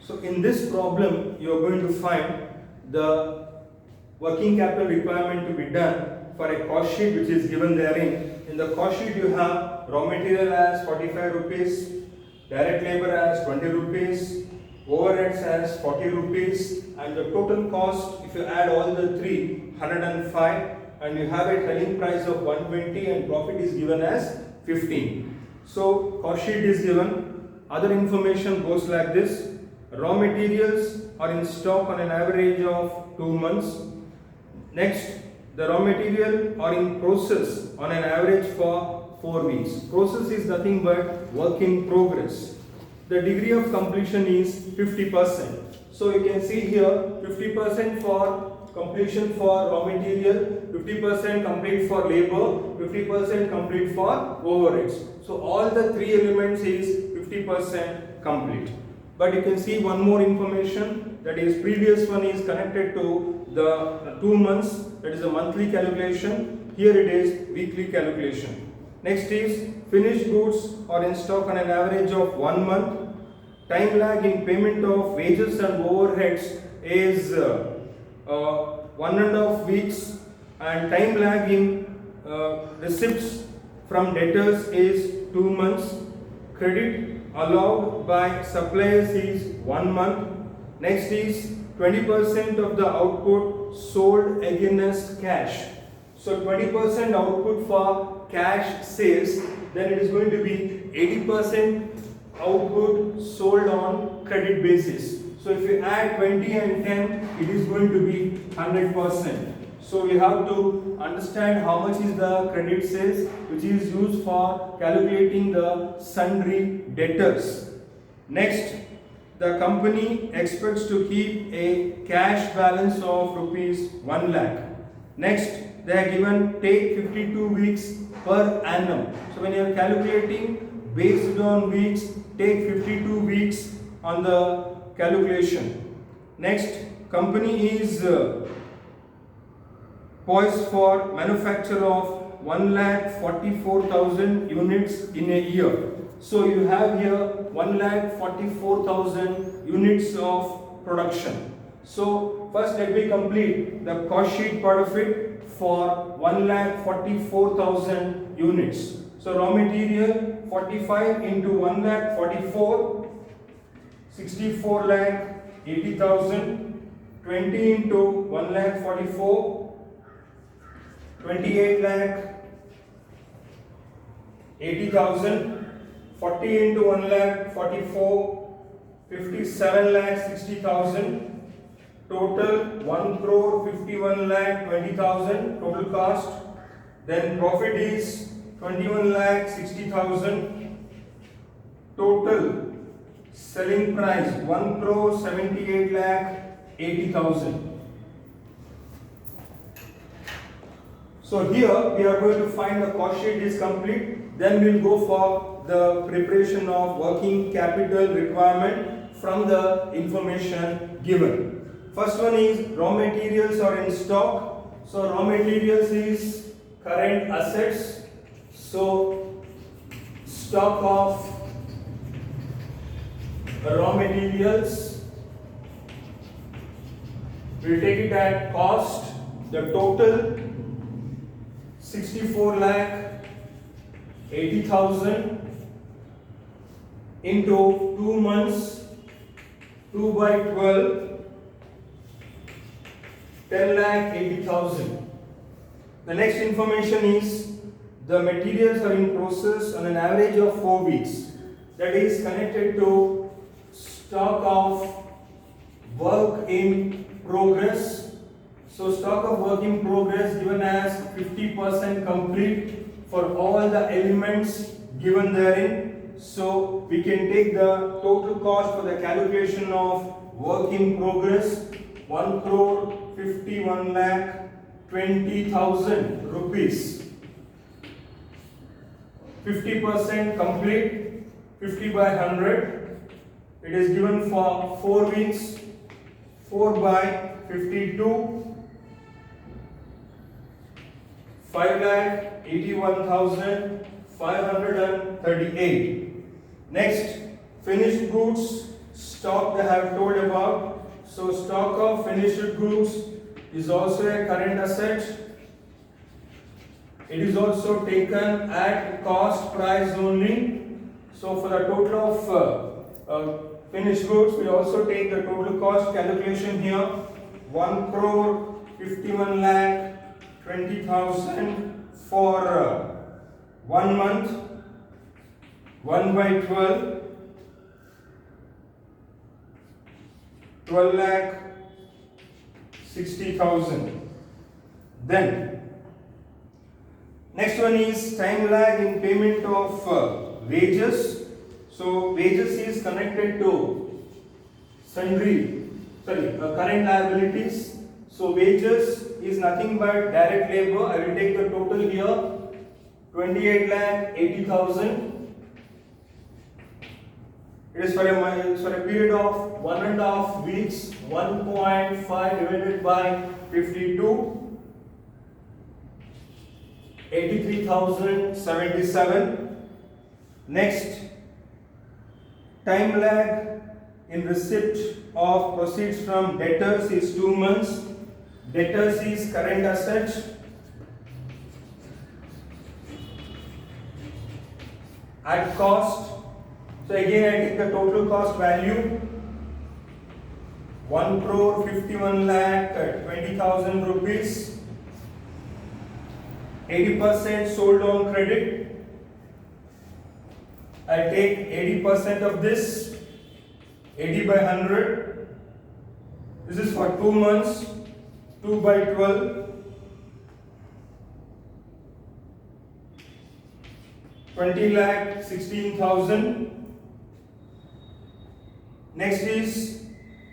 So in this problem, you are going to find the working capital requirement to be done for a cost sheet which is given therein. In the cost sheet, you have raw material as 45 rupees, direct labor as 20 rupees, overheads as 40 rupees, and the total cost, if you add all the three, 105, and you have a selling price of 120 and profit is given as 15. So cost sheet is given. Other information goes like this. Raw materials are in stock on an average of 2 months. Next, the raw material are in process on an average for 4 weeks. Process is nothing but work in progress. The degree of completion is 50%. So you can see here 50% for completion for raw material, 50% complete for labor, 50% complete for overheads. So all the three elements is 50% complete. But you can see one more information, that is previous one is connected to the 2 months, that is a monthly calculation. Here it is weekly calculation. Next is finished goods are in stock on an average of 1 month. Time lag in payment of wages and overheads is 1.5 weeks, and time lag in receipts from debtors is 2 months. Credit allowed by suppliers is 1 month. Next is 20% of the output sold against cash. So 20% output for cash sales, then it is going to be 80% output sold on credit basis. So if you add 20 and 10, it is going to be 100%. So we have to understand how much is the credit sales, which is used for calculating the sundry debtors. Next, the company expects to keep a cash balance of rupees 1 lakh. Next, they are given take 52 weeks per annum. So when you are calculating based on weeks, take 52 weeks on the calculation. Next, company is poised for manufacture of 1,44,000 units in a year. So you have here 1,44,000 units of production. So first let me complete the cost sheet part of it for 1,44,000 units. So raw material 45 into 1,44, 64 lakh 80,000, 20 into 1,44, 28 lakh 80,000, 40 into 1,44, 57 lakh 60,000, total 1 crore 51 lakh 20,000 total cost. Then profit is 21 lakh 60,000, total selling price 1 crore 78 lakh 80,000. So here we are going to find the cost sheet is complete. Then we will go for the preparation of working capital requirement from the information given. First one is raw materials are in stock. So raw materials is current assets. So stock of raw materials, we will take it at cost. The total 64 lakh 80,000 into 2 months, 2 by 12, 10 lakh 80,000. The next information is the materials are in process on an average of 4 weeks. That is connected to stock of work in progress. So stock of work in progress given as 50% complete for all the elements given therein. So we can take the total cost for the calculation of work in progress 1 crore 51 lakh 20,000 rupees. 50% complete, 50 by 100. It is given for 4 weeks, 4 by 52. 5,81,538. Next, finished goods stock they have told about. So stock of finished goods is also a current asset. It is also taken at cost price only. So for the total of finished goods, we also take the total cost calculation here. 1 crore 51 lakh 20,000 for 1 month. 1 by 12, 12 lakh 60,000. Then next one is time lag in payment of wages. So wages is connected to current liabilities. So wages is nothing but direct labor. I will take the total here, 28 lakh 80,000. It is for a period of 1.5 weeks. 1.5 divided by 52, 83,077. Next, time lag in receipt of proceeds from debtors is 2 months. Debtors is current asset. At cost, so again I take the total cost value, 1 crore 51 lakh 20,000 rupees. 80% sold on credit. I take 80% of this, 80 by 100. This is for 2 months, 2 by 12. 20 lakh 16,000. Next is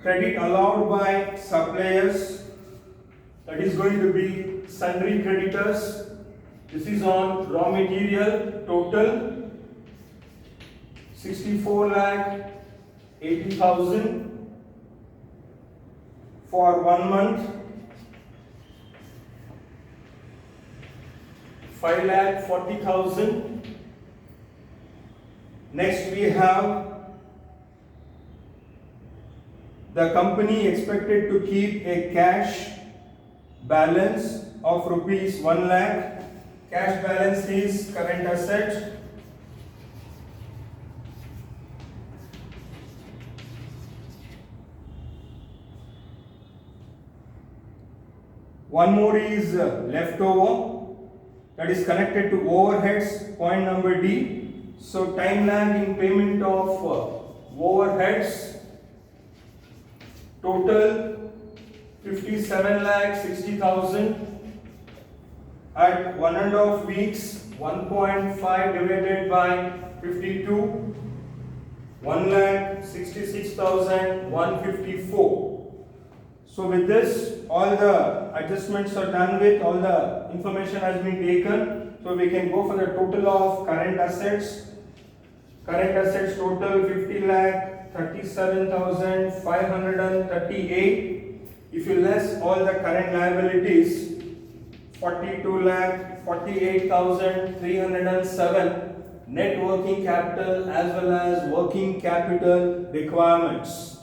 credit allowed by suppliers. That is going to be sundry creditors. This is on raw material total 64 lakh 80,000 for 1 month. 5 lakh 40,000. Next we have the company expected to keep a cash balance of rupees 1 lakh. Cash balance is current asset. One more is leftover, that is connected to overheads, point number D. So time lag in payment of overheads, total 57 lakh 60,000 at 1.5 weeks. 1.5 divided by 52, 1,66,154. So with this, all the adjustments are done with, all the information has been taken. So we can go for the total of current assets. Current assets total 50 lakh 37,538. If you less all the current liabilities, 42 lakh 48,307 net working capital as well as working capital requirements.